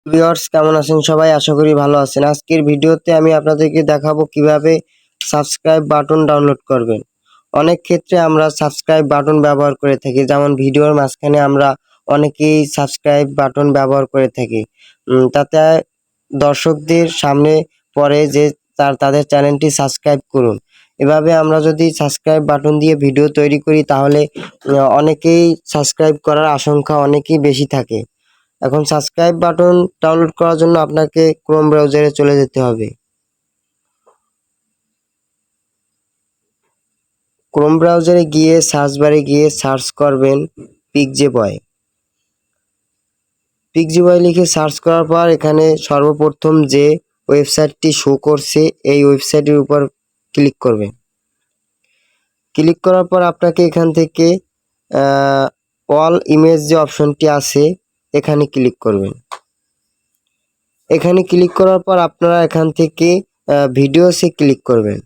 Viewers কেমন আছেন সবাই? আশা করি ভালো আছেন। আজকের ভিডিওতে আমি আপনাদেরকে দেখাবো কিভাবে সাবস্ক্রাইব বাটন ডাউনলোড করবেন। অনেক ক্ষেত্রে আমরা সাবস্ক্রাইব বাটন ব্যবহার করে থাকি, যেমন ভিডিওর মাঝখানে আমরা অনেকেই সাবস্ক্রাইব বাটন ব্যবহার করে থাকি। তাতে দর্শকদের সামনে পড়ে যে তাদের চ্যানেলটি সাবস্ক্রাইব করুন। এভাবে আমরা যদি সাবস্ক্রাইব বাটন দিয়ে ভিডিও তৈরি করি তাহলে অনেকেই সাবস্ক্রাইব করার আশঙ্কা অনেকই বেশি থাকে। এখন সাবস্ক্রাইব বাটন ডাউনলোড করার জন্য আপনাকে ক্রোম ব্রাউজারে চলে যেতে হবে। ক্রোম ব্রাউজারে গিয়ে সার্চ বারে গিয়ে সার্চ করবেন পিক্সেবয়। পিক্সেবয় লিখে সার্চ করার পর এখানে সর্বপ্রথম যে ওয়েবসাইটটি শো করছে এই ওয়েবসাইটের উপর ক্লিক করবেন। ক্লিক করার পর আপনাকে এখান থেকে অল ইমেজ যে অপশনটি আছে এখানে ক্লিক করবেন। এখানে ক্লিক করার পর আপনারা এখান থেকে ভিডিওসে ক্লিক করবেন।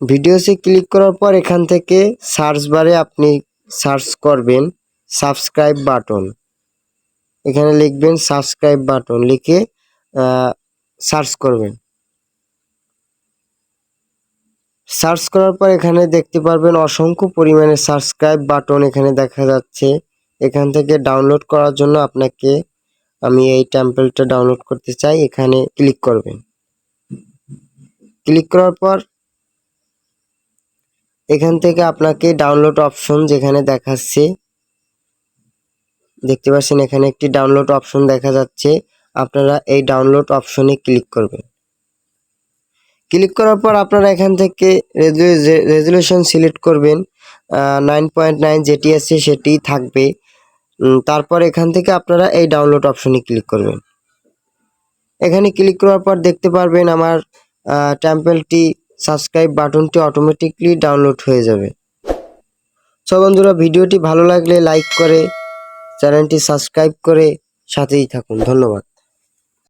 ভিডিওসে ক্লিক করার পর এখান থেকে সার্চ বারে আপনি সার্চ করবেন সাবস্ক্রাইব বাটন। এখানে লিখবেন সাবস্ক্রাইব বাটন, লিখে সার্চ করবেন। সার্চ করার পর এখানে দেখতে পারবেন অসংখ্য পরিমাণে সাবস্ক্রাইব বাটন এখানে দেখা যাচ্ছে। এখান থেকে ডাউনলোড করার জন্য আপনাকে আমি এই টেমপ্লেটটা ডাউনলোড করতে চাই, এখানে ক্লিক করবেন। ক্লিক করার পর এখান থেকে আপনাকে ডাউনলোড অপশন যেখানে দেখাচ্ছে দেখতে পাচ্ছেন, এখানে একটি ডাউনলোড অপশন দেখা যাচ্ছে। আপনারা এই ডাউনলোড অপশনে ক্লিক করবেন। ক্লিক করার পর আপনারা এখান থেকে রেজুলেশন সিলেক্ট করবেন, 9.9 যেটি আছে সেটি থাকবে। তারপর এখান থেকে আপনারা এই ডাউনলোড অপশনে ক্লিক করবেন। এখানে ক্লিক করার পর দেখতে পারবেন আমার টেমপ্লেটটি সাবস্ক্রাইব বাটনটি অটোমেটিকলি ডাউনলোড হয়ে যাবে। সো বন্ধুরা, ভিডিওটি ভালো লাগলে লাইক করে চ্যানেলটি সাবস্ক্রাইব করে সাথেই থাকুন। ধন্যবাদ।